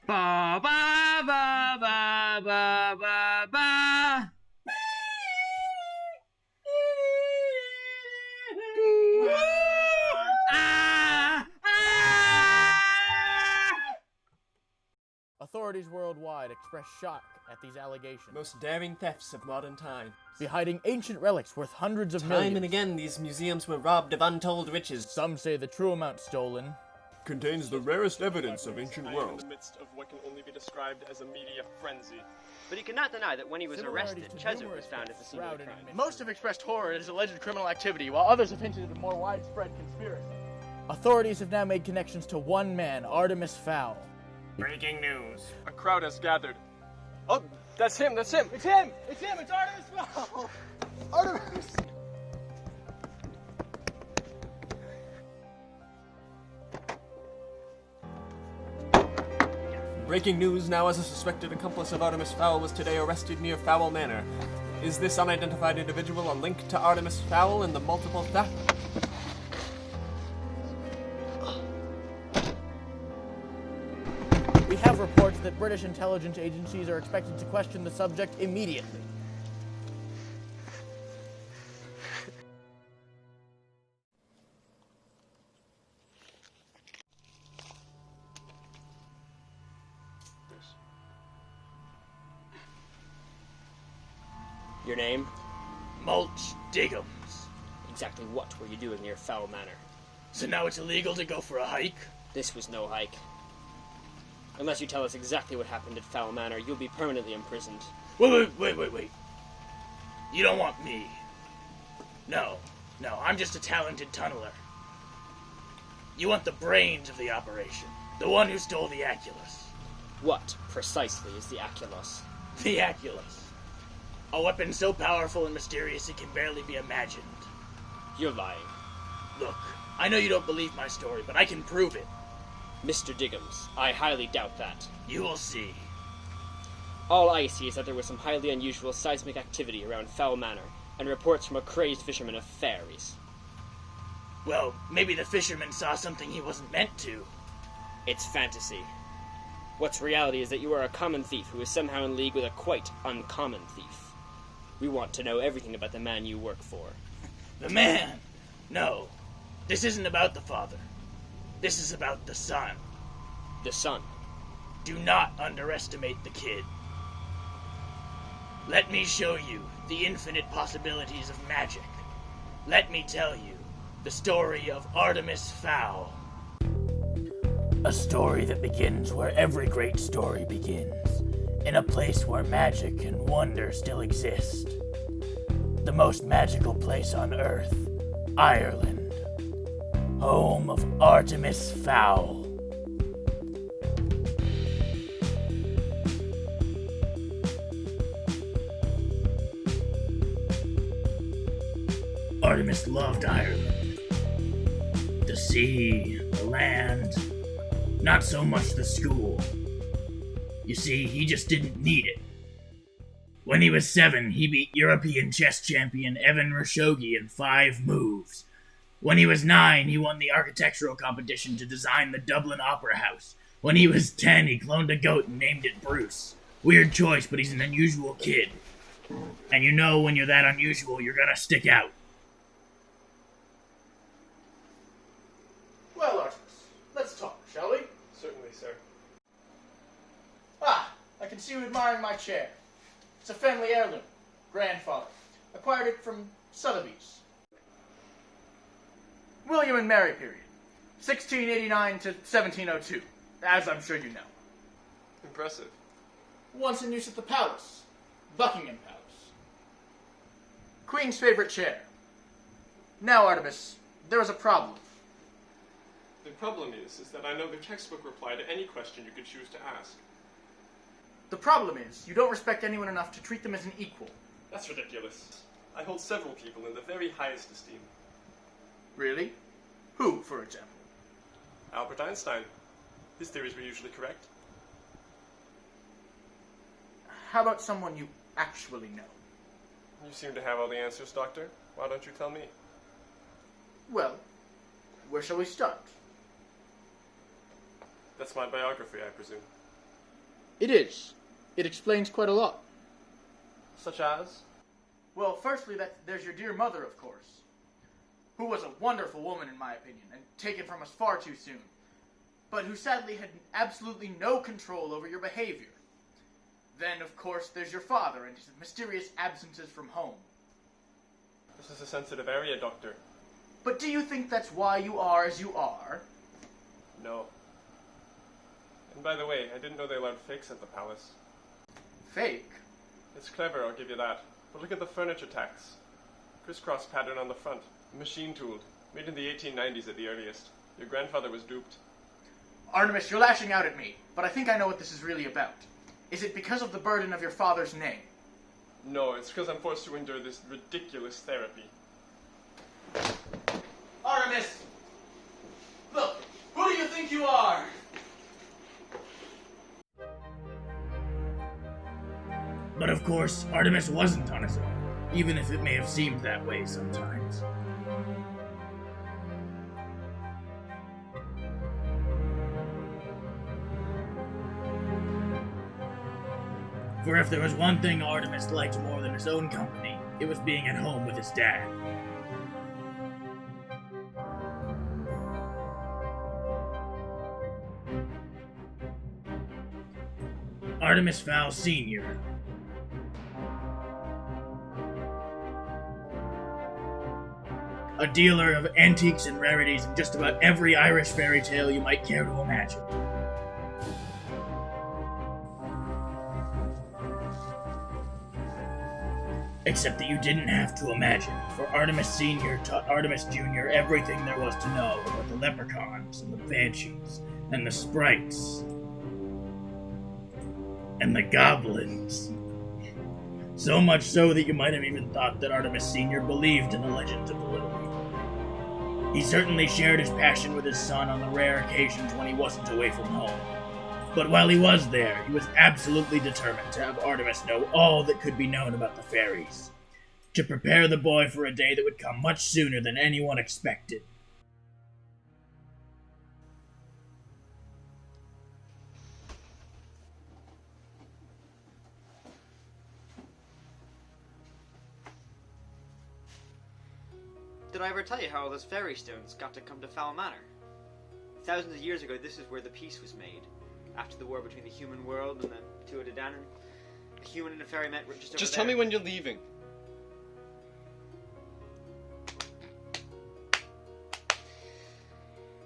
Ba ba ba ba ba ba ba. Authorities worldwide express shock at these allegations. Most daring thefts of modern time. Be hiding ancient relics worth hundreds of millions. Time and again, these museums were robbed of untold riches. Some say the true amount stolen contains the rarest evidence of ancient world. In the midst of what can only be described as a media frenzy. But he cannot deny that when he was arrested, Chesser was found at the scene of the crime. Most have expressed horror at his alleged criminal activity, while others have hinted at a more widespread conspiracy. Authorities have now made connections to one man, Artemis Fowl. Breaking news. A crowd has gathered. Oh, that's him! It's him! It's Artemis Fowl! Artemis! Breaking news now as a suspected accomplice of Artemis Fowl was today arrested near Fowl Manor. Is this unidentified individual a link to Artemis Fowl and the multiple thefts? We have reports that British intelligence agencies are expected to question the subject immediately. Your name? Mulch Diggums. Exactly what were you doing near Fowl Manor? So now it's illegal to go for a hike? This was no hike. Unless you tell us exactly what happened at Fowl Manor, you'll be permanently imprisoned. Wait. You don't want me. No, I'm just a talented tunneler. You want the brains of the operation. The one who stole the Aculus. What, precisely, is the Aculus? The Aculus. A weapon so powerful and mysterious it can barely be imagined. You're lying. Look, I know you don't believe my story, but I can prove it. Mr. Diggums, I highly doubt that. You will see. All I see is that there was some highly unusual seismic activity around Fowl Manor, and reports from a crazed fisherman of Fairies. Well, maybe the fisherman saw something he wasn't meant to. It's fantasy. What's reality is that you are a common thief who is somehow in league with a quite uncommon thief. We want to know everything about the man you work for. The man? No. This isn't about the father. This is about the son. The son? Do not underestimate the kid. Let me show you the infinite possibilities of magic. Let me tell you the story of Artemis Fowl. A story that begins where every great story begins. In a place where magic and wonder still exist. The most magical place on Earth, Ireland. Home of Artemis Fowl. Artemis loved Ireland. The sea, the land, not so much the school. You see, he just didn't need it. When he was 7, he beat European chess champion Evan Rashogi in 5 moves. When he was 9, he won the architectural competition to design the Dublin Opera House. When he was 10, he cloned a goat and named it Bruce. Weird choice, but he's an unusual kid. And you know when you're that unusual, you're gonna stick out. Well, Artemis, let's talk, shall we? Certainly, sir. I can see you admiring my chair. It's a family heirloom. Grandfather. Acquired it from Sotheby's. William and Mary period. 1689 to 1702, as I'm sure you know. Impressive. Once in use at the palace. Buckingham Palace. Queen's favorite chair. Now, Artemis, there is a problem. The problem is that I know the textbook reply to any question you could choose to ask. The problem is, you don't respect anyone enough to treat them as an equal. That's ridiculous. I hold several people in the very highest esteem. Really? Who, for example? Albert Einstein. His theories were usually correct. how about someone you actually know? You seem to have all the answers, Doctor. Why don't you tell me? Well, where shall we start? That's my biography, I presume. It is. It explains quite a lot. Such as? Well, firstly, there's your dear mother, of course, who was a wonderful woman, in my opinion, and taken from us far too soon, but who sadly had absolutely no control over your behavior. Then, of course, there's your father and his mysterious absences from home. This is a sensitive area, Doctor. But do you think that's why you are as you are? No. And by the way, I didn't know they allowed fakes at the palace. Fake? It's clever, I'll give you that. But look at the furniture tacks. Crisscross pattern on the front. Machine-tooled. Made in the 1890s at the earliest. Your grandfather was duped. Artemis, you're lashing out at me, but I think I know what this is really about. Is it because of the burden of your father's name? No, it's because I'm forced to endure this ridiculous therapy. Artemis! Look, who do you think you are? But of course, Artemis wasn't on his own, even if it may have seemed that way sometimes. For if there was one thing Artemis liked more than his own company, it was being at home with his dad. Artemis Fowl Sr. A dealer of antiques and rarities in just about every Irish fairy tale you might care to imagine. Except that you didn't have to imagine, for Artemis Sr. taught Artemis Jr. everything there was to know about the leprechauns and the banshees and the sprites and the goblins. So much so that you might have even thought that Artemis Sr. believed in the legends of the Little People. He certainly shared his passion with his son on the rare occasions when he wasn't away from home. But while he was there, he was absolutely determined to have Artemis know all that could be known about the fairies, to prepare the boy for a day that would come much sooner than anyone expected. Did I ever tell you how all those fairy stones got to come to Fowl Manor? Thousands of years ago, this is where the peace was made. After the war between the human world and the Tuatha-Danann, a human and a fairy met just over Just there. tell me when you're leaving.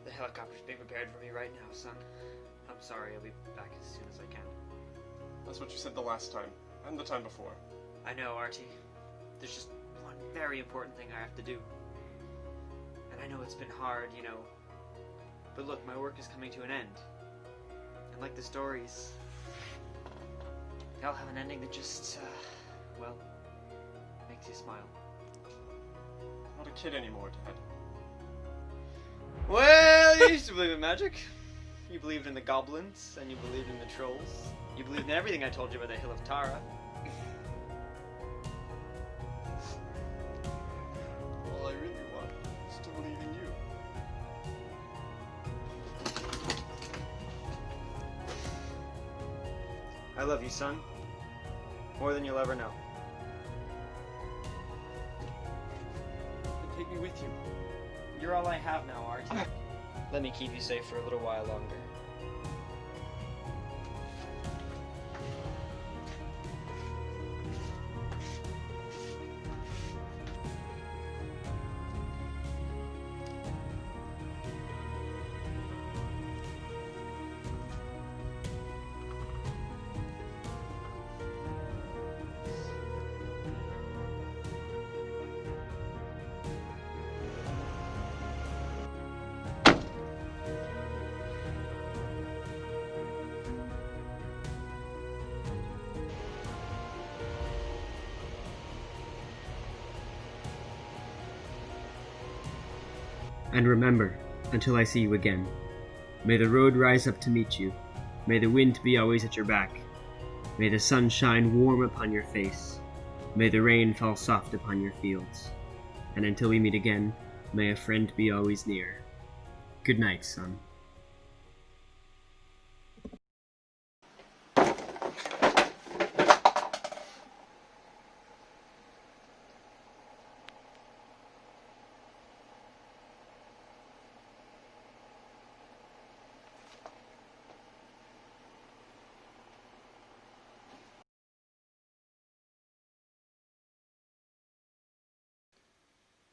The helicopter's being prepared for me right now, son. I'm sorry, I'll be back as soon as I can. That's what you said the last time, and the time before. I know, Artie. There's just one very important thing I have to do. And I know it's been hard, you know. But look, my work is coming to an end. And like the stories, they all have an ending that just, well, makes you smile. Not a kid anymore, Dad. Well, you used to believe in magic. You believed in the goblins, and you believed in the trolls. You believed in everything I told you about the Hill of Tara. All I really want is to believe in you. I love you, son. More than you'll ever know. And take me with you. You're all I have now, Artie. Let me keep you safe for a little while longer. And remember, until I see you again, may the road rise up to meet you, may the wind be always at your back, May the sun shine warm upon your face. May the rain fall soft upon your fields. And until we meet again, may a friend be always near. Good night, son.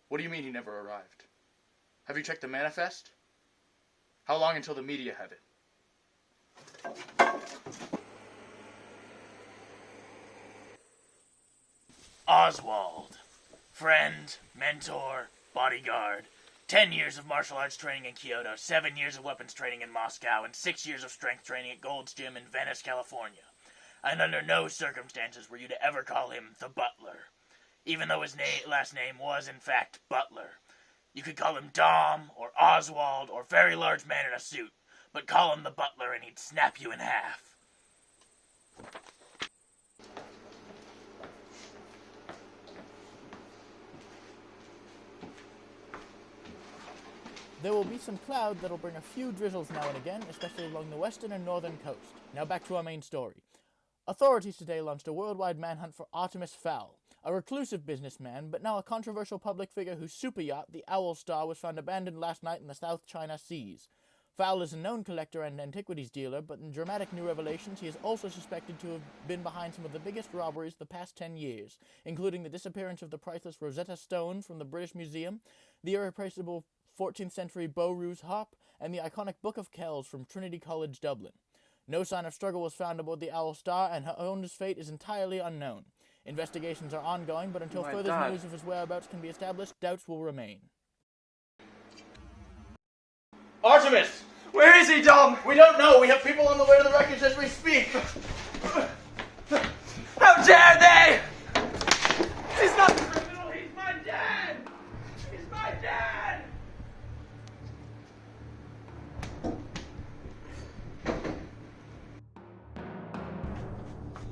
What do you mean he never arrived? Have you checked the manifest? How long until the media have it? Oswald. Friend, mentor, bodyguard. 10 years of martial arts training in Kyoto, 7 years of weapons training in Moscow, and 6 years of strength training at Gold's Gym in Venice, California. And under no circumstances were you to ever call him the Butler. Even though his last name was, in fact, Butler. You could call him Dom, or Oswald, or very large man in a suit, but call him the Butler and he'd snap you in half. There will be some cloud that'll bring a few drizzles now and again, especially along the western and northern coast. Now back to our main story. Authorities today launched a worldwide manhunt for Artemis Fowl, a reclusive businessman, but now a controversial public figure whose super yacht, the Owl Star, was found abandoned last night in the South China Seas. Fowl is a known collector and antiquities dealer, but in dramatic new revelations, he is also suspected to have been behind some of the biggest robberies of the past 10 years, including the disappearance of the priceless Rosetta Stone from the British Museum, the irreplaceable 14th century Beau Ruse harp, and the iconic Book of Kells from Trinity College, Dublin. No sign of struggle was found aboard the Owl Star, and her owner's fate is entirely unknown. Investigations are ongoing, but until further news of his whereabouts can be established, doubts will remain. Artemis! Where is he, Dom? We don't know. We have people on the way to the wreckage as we speak. How dare they! He's not the criminal, he's my dad! He's my dad!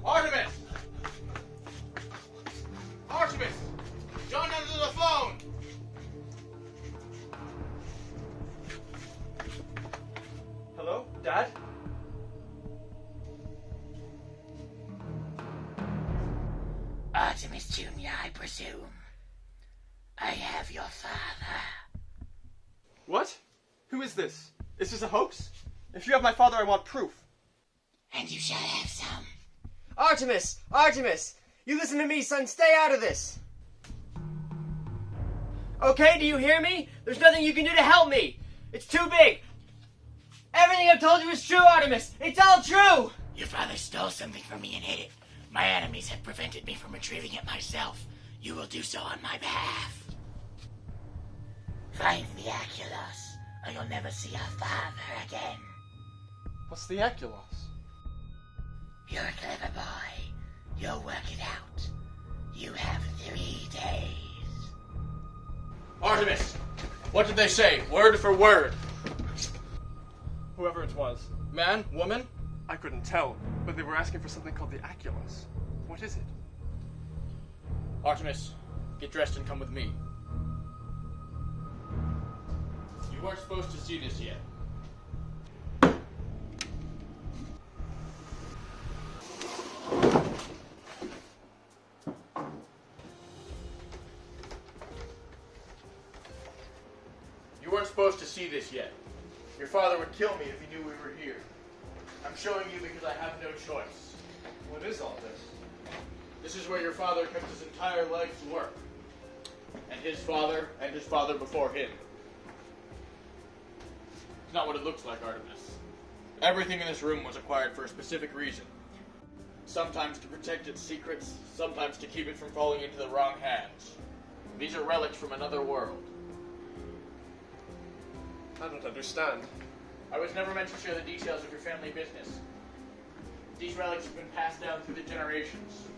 Artemis! Artemis! John, answer the phone! Hello? Dad? Artemis Jr., I presume. I have your father. What? Who is this? Is this a hoax? If you have my father, I want proof. And you shall have some. Artemis! Artemis! You listen to me, son. Stay out of this. Okay, do you hear me? There's nothing you can do to help me. It's too big. Everything I've told you is true, Artemis. It's all true. Your father stole something from me and hid it. My enemies have prevented me from retrieving it myself. You will do so on my behalf. Find the Aculos, or you'll never see your father again. What's the Aculos? You're a clever boy. You'll work it out. You have 3 days. Artemis! What did they say? Word for word. Whoever it was. Man? Woman? I couldn't tell, but they were asking for something called the Aculos. What is it? Artemis, get dressed and come with me. You weren't supposed to see this yet. You weren't supposed to see this yet. Your father would kill me if he knew we were here. I'm showing you because I have no choice. What is all this? This is where your father kept his entire life's work. And his father before him. It's not what it looks like, Artemis. Everything in this room was acquired for a specific reason. Sometimes to protect its secrets, sometimes to keep it from falling into the wrong hands. These are relics from another world. I don't understand. I was never meant to share the details of your family business. These relics have been passed down through the generations.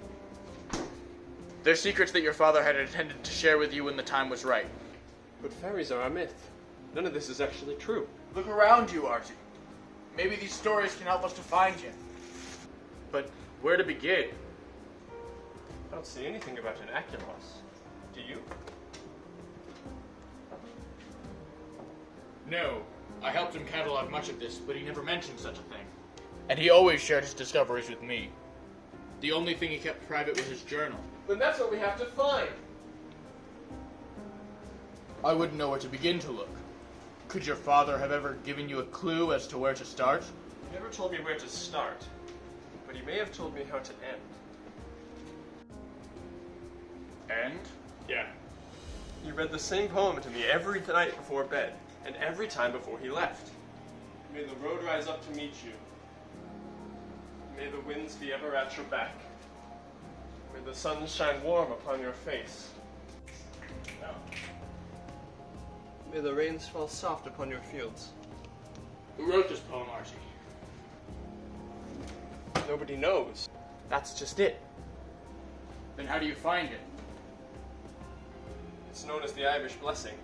They're secrets that your father had intended to share with you when the time was right. But fairies are a myth. None of this is actually true. Look around you, Archie. Maybe these stories can help us to find him. But Where to begin? I don't see anything about an accomplice. Do you? No. I helped him catalog much of this, but he never mentioned such a thing. And he always shared his discoveries with me. The only thing he kept private was his journal. Then that's what we have to find. I wouldn't know where to begin to look. Could your father have ever given you a clue as to where to start? He never told me where to start, but he may have told me how to end. And? Yeah. He read the same poem to me every night before bed, and every time before he left. May the road rise up to meet you. May the winds be ever at your back. May the sun shine warm upon your face. No. May the rains fall soft upon your fields. Who wrote this poem, Archie? Nobody knows. That's just it. Then how do you find it? It's known as the Irish Blessing.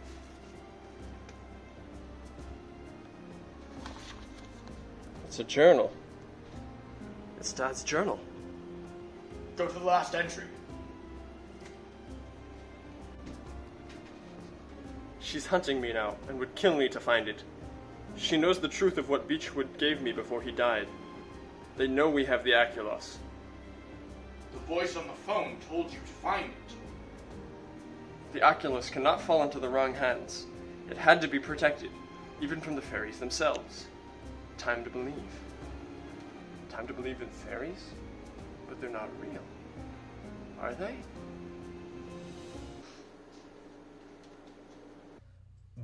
It's a journal. It's Dad's journal. Go to the last entry. She's hunting me now, and would kill me to find it. She knows the truth of what Beechwood gave me before he died. They know we have the Aculos. The voice on the phone told you to find it. The Aculos cannot fall into the wrong hands. It had to be protected, even from the fairies themselves. Time to believe. Time to believe in fairies? But they're not real. Are they?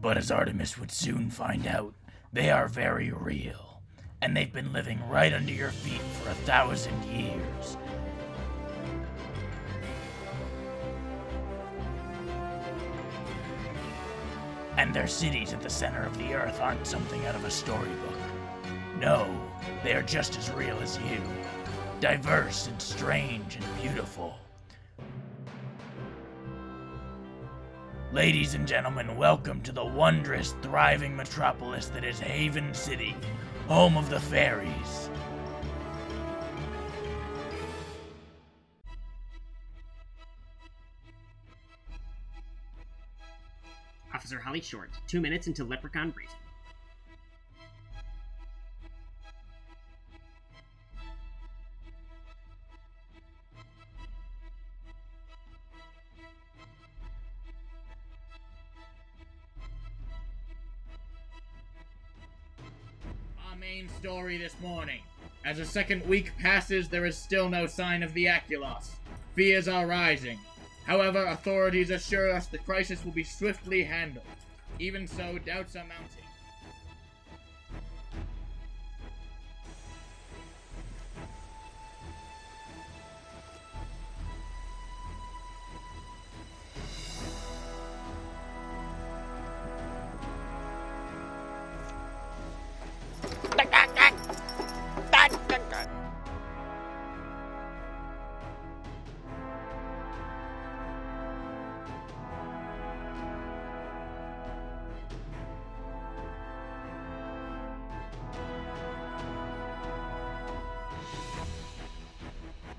But as Artemis would soon find out, they are very real, and they've been living right under your feet for 1,000 years. And their cities at the center of the earth aren't something out of a storybook. No, they are just as real as you, diverse and strange and beautiful. Ladies and gentlemen, welcome to the wondrous, thriving metropolis that is Haven City, home of the fairies. Officer Holly Short, 2 minutes until Leprechaun briefing. Our main story this morning. As the second week passes, there is still no sign of the Aculos. Fears are rising. However, authorities assure us the crisis will be swiftly handled. Even so, doubts are mounting.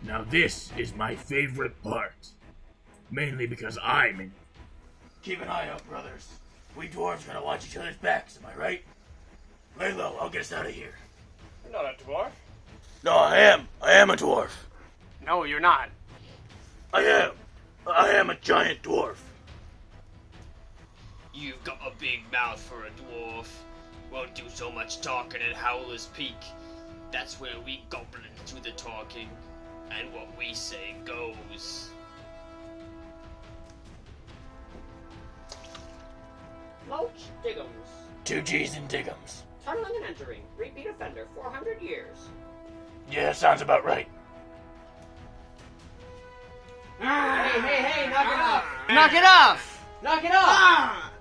Now this is my favorite part. Mainly because I'm in it. Keep an eye out, brothers. We dwarves gotta watch each other's backs, am I right? Lay low, I'll get us out of here. You're not a dwarf. No, I am. I am a dwarf. No, you're not. I am. I am a giant dwarf. You've got a big mouth for a dwarf. Won't do so much talking at Howler's Peak. That's where we goblins do the talking. And what we say goes. Mulch Diggums. 2 G's and Diggums. Tunneling and entering. Repeat offender. 400 years. Yeah, sounds about right. Hey, knock it off! Knock it off! Knock it off!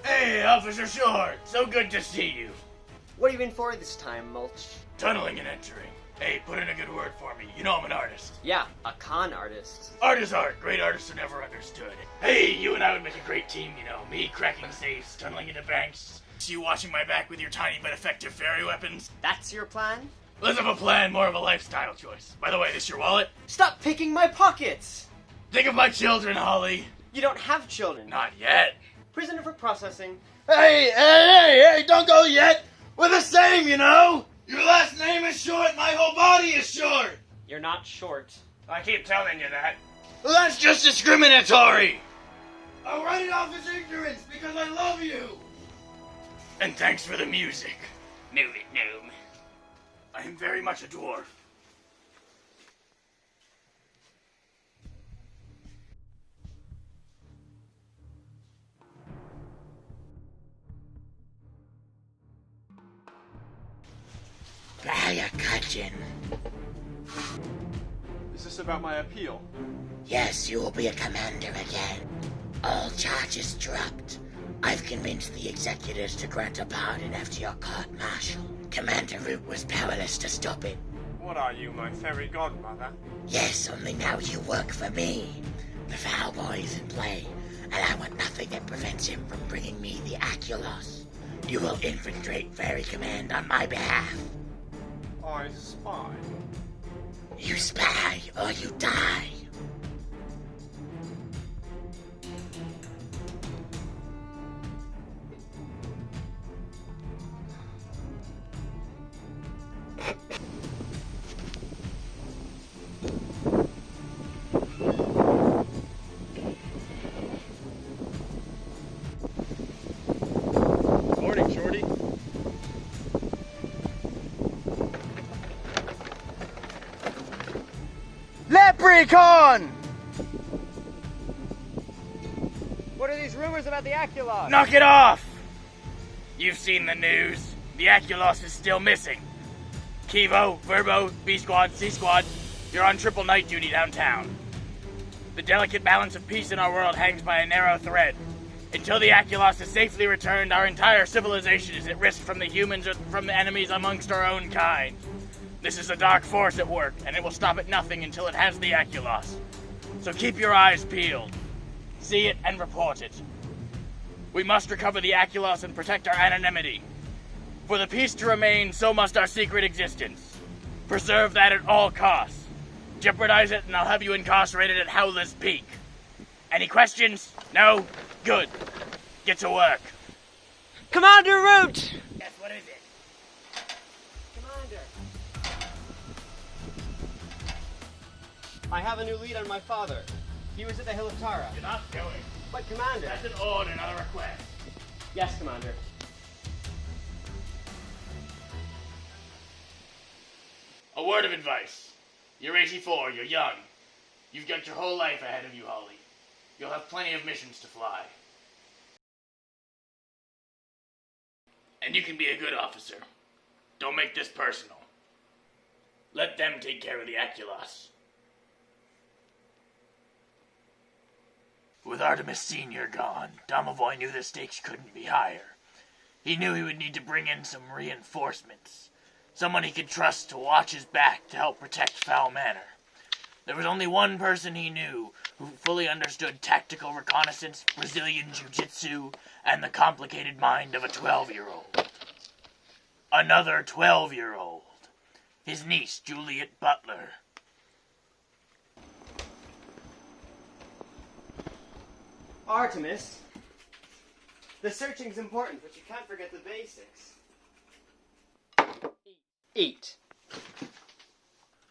Hey, Officer Short. So good to see you. What are you in for this time, Mulch? Tunneling and entering. Hey, put in a good word for me. You know I'm an artist. Yeah, a con artist. Art is art. Great artists are never understood. Hey, you and I would make a great team, you know. Me cracking safes, tunneling into banks. You watching my back with your tiny but effective fairy weapons. That's your plan? Less of a plan, more of a lifestyle choice. By the way, this your wallet? Stop picking my pockets! Think of my children, Holly. You don't have children. Not yet. Prisoner for processing. Hey, don't go yet. We're the same, you know. Your last name is short, my whole body is short. You're not short. I keep telling you that. Well, that's just discriminatory. I'll write it off as ignorance because I love you. And thanks for the music. Move it, gnome. I am very much a dwarf. Briar Cudgeon. Is this about my appeal? Yes, you will be a commander again. All charges dropped. I've convinced the executors to grant a pardon after your court-martial. Commander Root was powerless to stop it. What are you, my fairy godmother? Yes, only now you work for me. The Fowl Boy is in play, and I want nothing that prevents him from bringing me the Aculos. You will infiltrate Fairy Command on my behalf. I spy. You spy, or you die. Morning, Shorty. Leprechaun! What are these rumors about the Aculos? Knock it off! You've seen the news. The Aculos is still missing. Kivo, Verbo, B Squad, C Squad, you're on triple night duty downtown. The delicate balance of peace in our world hangs by a narrow thread. Until the Aculos is safely returned, our entire civilization is at risk from the humans or from the enemies amongst our own kind. This is a dark force at work, and it will stop at nothing until it has the Aculos. So keep your eyes peeled. See it and report it. We must recover the Aculos and protect our anonymity. For the peace to remain, so must our secret existence. Preserve that at all costs. Jeopardize it, and I'll have you incarcerated at Howler's Peak. Any questions? No? Good. Get to work. Commander Root! Yes, what is it? Commander. I have a new lead on my father. He was at the Hill of Tara. You're not going. But Commander... That's an order, not a request. Yes, Commander. A word of advice. You're 84, you're young. You've got your whole life ahead of you, Holly. You'll have plenty of missions to fly. And you can be a good officer. Don't make this personal. Let them take care of the Aculos. With Artemis Sr. gone, Domovoy knew the stakes couldn't be higher. He knew he would need to bring in some reinforcements. Someone he could trust to watch his back to help protect Fowl Manor. There was only one person he knew who fully understood tactical reconnaissance, Brazilian jiu-jitsu, and the complicated mind of a 12-year-old. Another 12-year-old. His niece, Juliet Butler. Artemis. The searching's important, but you can't forget the basics. Eat.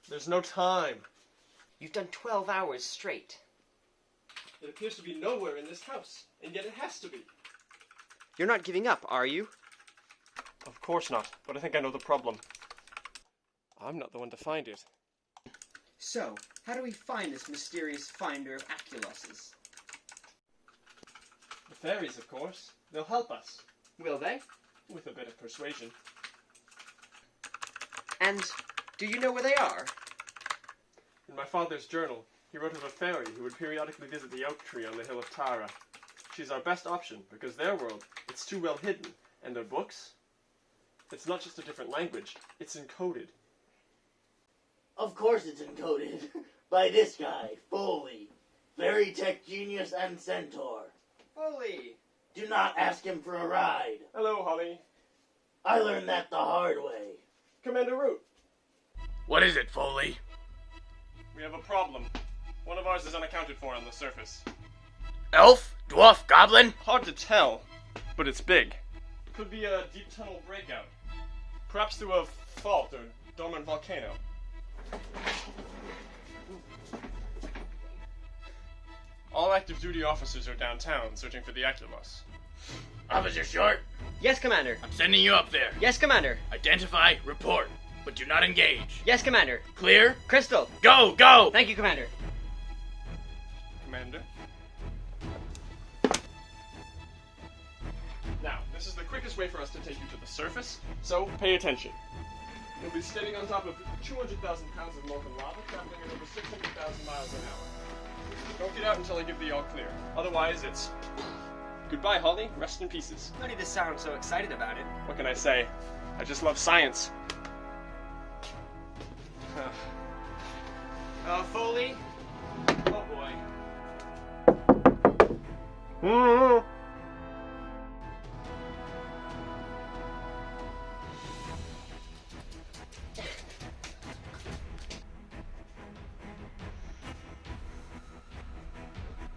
There's no time. You've done 12 hours straight. It appears to be nowhere in this house, and yet it has to be. You're not giving up, are you? Of course not, but I think I know the problem. I'm not the one to find it. So, how do we find this mysterious finder of Aculoses? The fairies, of course. They'll help us. Will they? With a bit of persuasion. And do you know where they are? In my father's journal, he wrote of a fairy who would periodically visit the oak tree on the Hill of Tara. She's our best option, because their world, it's too well hidden. And their books? It's not just a different language, it's encoded. Of course it's encoded. By this guy, Foley. Fairy tech genius and centaur. Foley! Do not ask him for a ride. Hello, Holly. I learned that the hard way. Commander Root. What is it, Foley? We have a problem. One of ours is unaccounted for on the surface. Elf? Dwarf? Goblin? Hard to tell, but it's big. Could be a deep tunnel breakout. Perhaps through a fault or dormant volcano. All active duty officers are downtown searching for the accomplice. Officer Short? Yes, Commander. I'm sending you up there. Yes, Commander. Identify, report, but do not engage. Yes, Commander. Clear? Crystal. Go, go! Thank you, Commander. Commander? Now, this is the quickest way for us to take you to the surface, so pay attention. You'll be standing on top of 200,000 pounds of molten lava traveling at over 600,000 miles an hour. Don't get out until I give the all clear. Otherwise, it's... Goodbye, Holly. Rest in pieces. No need to sound so excited about it. What can I say? I just love science. Foley? Oh, boy.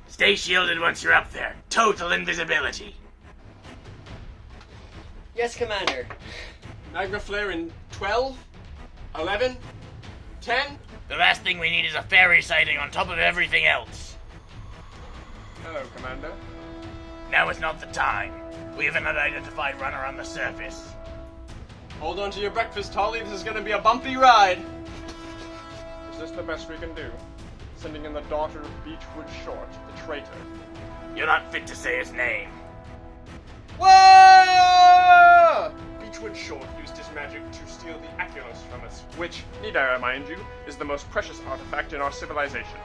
Stay shielded once you're up there. Total invisibility. Yes, Commander. Magma flare in 12, 11, 10. The last thing we need is a fairy sighting on top of everything else. Hello, Commander. Now is not the time. We have an unidentified runner on the surface. Hold on to your breakfast, Holly. This is going to be a bumpy ride. Is this the best we can do? Sending in the daughter of Beechwood Short, the traitor. You're not fit to say his name. Whoa! Beechwood Short used his magic to steal the Aculus from us, which, need I remind you, is the most precious artifact in our civilization.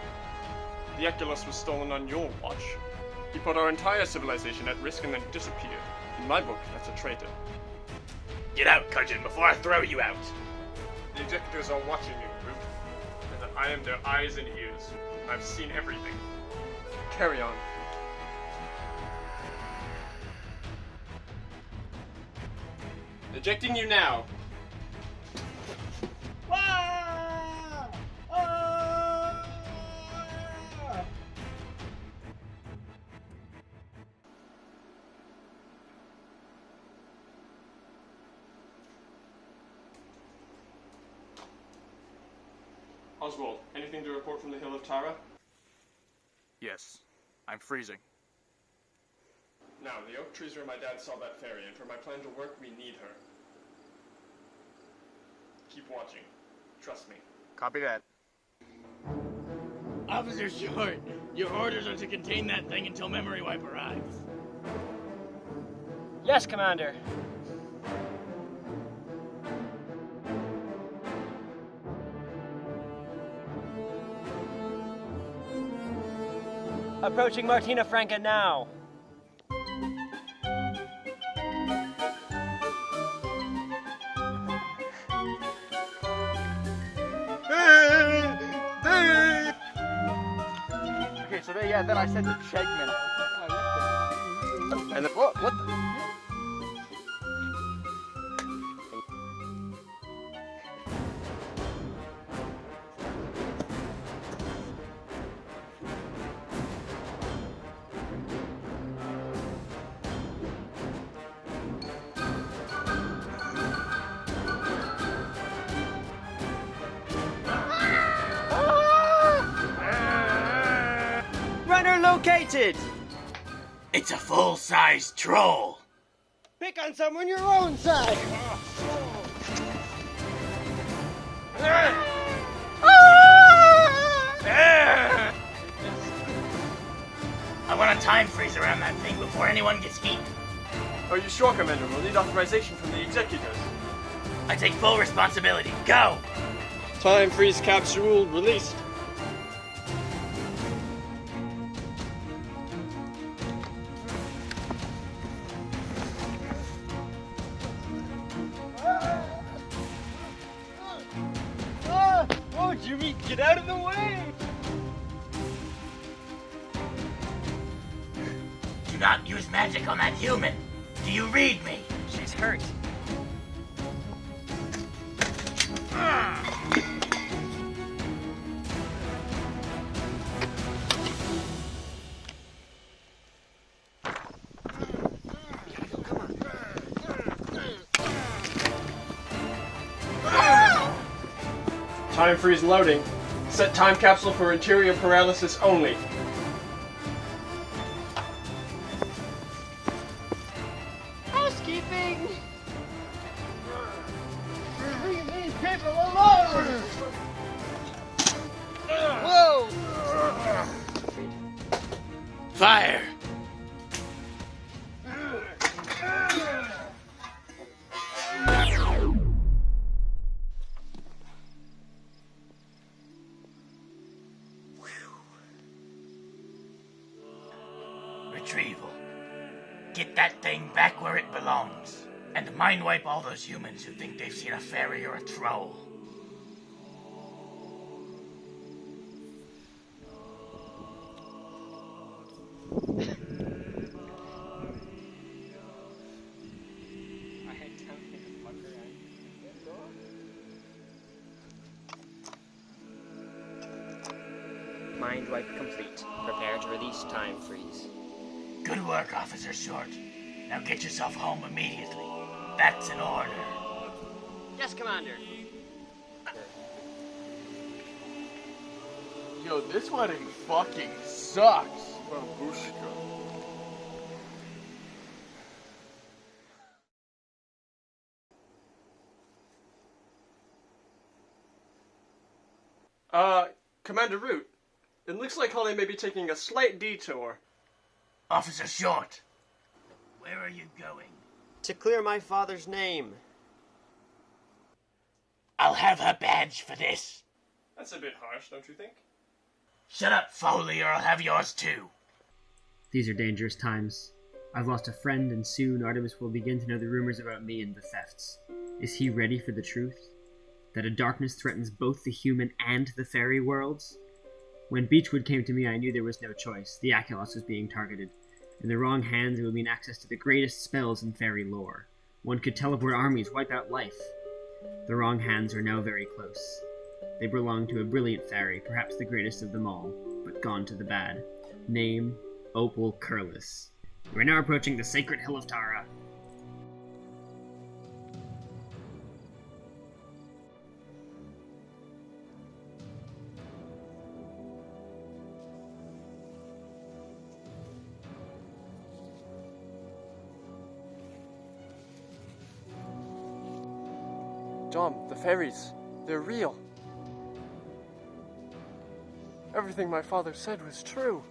The Aculus was stolen on your watch. He put our entire civilization at risk and then disappeared. In my book, that's a traitor. Get out, Cudgeon, before I throw you out. The executors are watching you, Root, and that I am their eyes and ears. I've seen everything. Carry on. Ejecting you now. Oswald, anything to report from the Hill of Tara? Yes, I'm freezing. Now, the oak trees where my dad saw that fairy, and for my plan to work, we need her. Keep watching. Trust me. Copy that. Officer Short, your orders are to contain that thing until Memory Wipe arrives. Yes, Commander. Approaching Martina Franca now. Okay, so then I said to Chegman. And then, What the? Runner located! It's a full-size troll. Pick on someone your own size! I want a time freeze around that thing before anyone gets heat. are you sure, Commander? We'll need authorization from the executors. I take full responsibility. Go! Time freeze capsule released. Oh, Jimmy, get out of the way! Do not use magic on that human. Do you read me? She's hurt. Time freeze loading. Set time capsule for interior paralysis only. Housekeeping! Leave these people alone! Whoa! Fire! Retrieval. Get that thing back where it belongs. And mind wipe all those humans who think they've seen a fairy or a troll. Mind wipe complete. Prepare to release time freeze. Good work, Officer Short. Now get yourself home immediately. That's an order. Yes, Commander. Yo, this wedding fucking sucks. Babushka. Commander Root, it looks like Holly may be taking a slight detour. Officer Short, where are you going? To clear my father's name. I'll have her badge for this. That's a bit harsh, don't you think? Shut up, Foley, or I'll have yours too. These are dangerous times. I've lost a friend, and soon Artemis will begin to know the rumors about me and the thefts. Is he ready for the truth? That a darkness threatens both the human and the fairy worlds? When Beechwood came to me, I knew there was no choice. The Acolyte was being targeted. In the wrong hands, it would mean access to the greatest spells in fairy lore. One could teleport armies, wipe out life. The wrong hands are now very close. They belong to a brilliant fairy, perhaps the greatest of them all, but gone to the bad. Name, Opal Koboi. We are now approaching the sacred hill of Tara. Dom, the fairies, they're real. Everything my father said was true.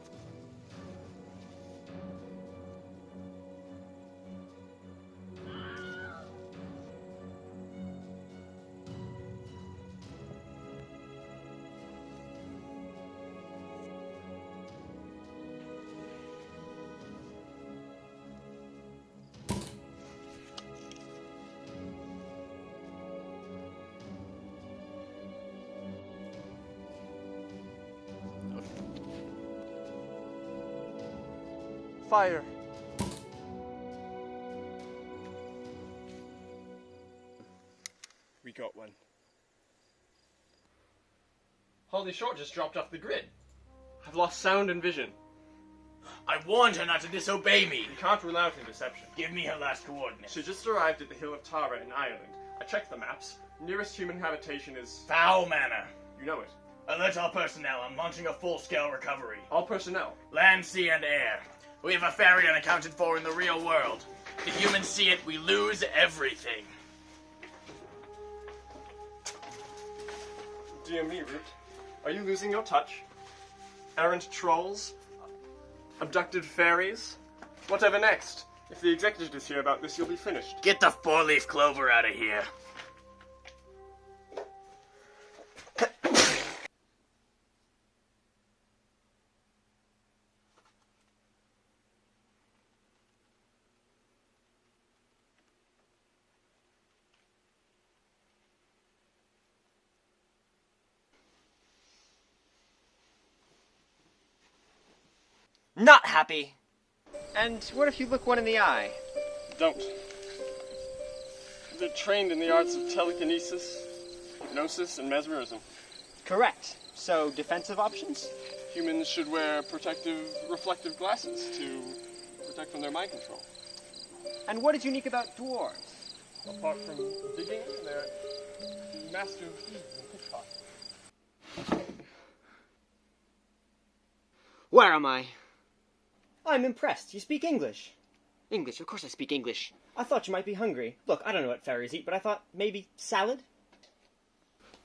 Fire. We got one. Holly Short just dropped off the grid. I've lost sound and vision. I warned her not to disobey me. You can't rule out her deception. Give me her last coordinates. She just arrived at the Hill of Tara in Ireland. I checked the maps. Nearest human habitation is... Fowl Manor. You know it. Alert all personnel. I'm launching a full-scale recovery. All personnel. Land, sea, and air. We have a fairy unaccounted for in the real world. If humans see it, we lose everything. Dear me, Root. Are you losing your touch? Errant trolls? Abducted fairies? Whatever next? If the executives hear about this, you'll be finished. Get the four-leaf clover out of here. Not happy. And what if you look one in the eye? Don't. They're trained in the arts of telekinesis, hypnosis, and mesmerism. Correct. So, defensive options? Humans should wear protective, reflective glasses to protect from their mind control. And what is unique about dwarves? Apart from digging, they're master of thieves and pickpockets. Where am I? I'm impressed. You speak English. English? Of course I speak English. I thought you might be hungry. Look, I don't know what fairies eat, but I thought maybe salad?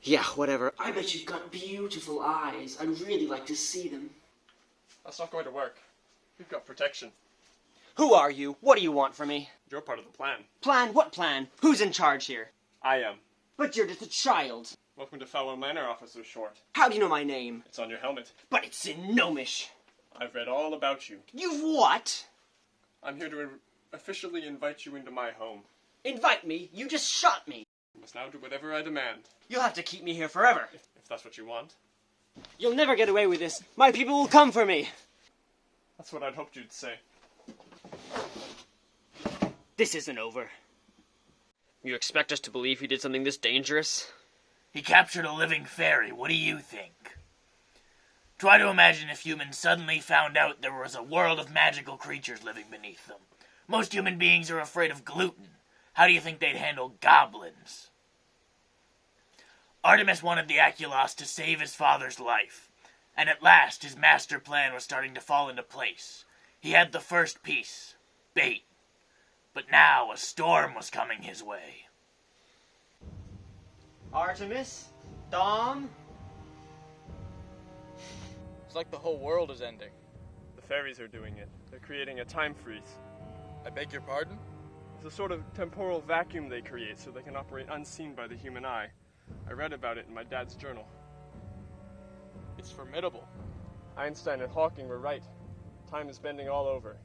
Yeah, whatever. I bet you've got beautiful eyes. I'd really like to see them. That's not going to work. We've got protection. Who are you? What do you want from me? You're part of the plan. Plan? What plan? Who's in charge here? I am. But you're just a child. Welcome to Fowl Manor, Officer Short. How do you know my name? It's on your helmet. But it's in Gnomish. I've read all about you. You've what? I'm here to officially invite you into my home. Invite me? You just shot me. You must now do whatever I demand. You'll have to keep me here forever. If that's what you want. You'll never get away with this. My people will come for me. That's what I'd hoped you'd say. This isn't over. You expect us to believe he did something this dangerous? He captured a living fairy. What do you think? Try to imagine if humans suddenly found out there was a world of magical creatures living beneath them. Most human beings are afraid of gluten. How do you think they'd handle goblins? Artemis wanted the Aculos to save his father's life, and at last his master plan was starting to fall into place. He had the first piece, bait, but now a storm was coming his way. Artemis? Dom? It's like the whole world is ending. The fairies are doing it. They're creating a time freeze. I beg your pardon? It's a sort of temporal vacuum they create so they can operate unseen by the human eye. I read about it in my dad's journal. It's formidable. Einstein and Hawking were right. Time is bending all over.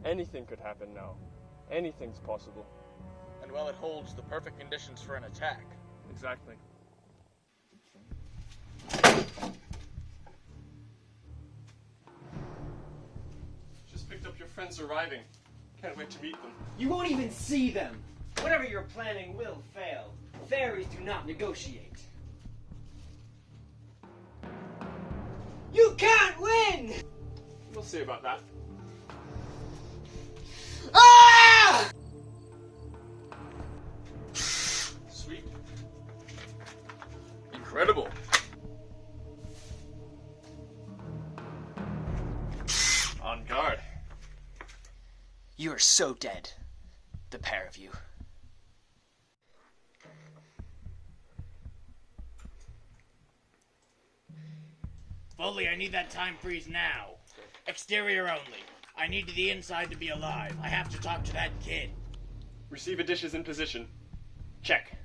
Anything could happen now. Anything's possible. And well, it holds the perfect conditions for an attack. Exactly. Just picked up your friends arriving. Can't wait to meet them. You won't even see them. Whatever you're planning will fail. Fairies do not negotiate. You can't win! We'll see about that. Ah! Sweet. Incredible. On guard. You are so dead. The pair of you. Foley, I need that time freeze now. Exterior only. I need the inside to be alive. I have to talk to that kid. Receiver dishes in position. Check.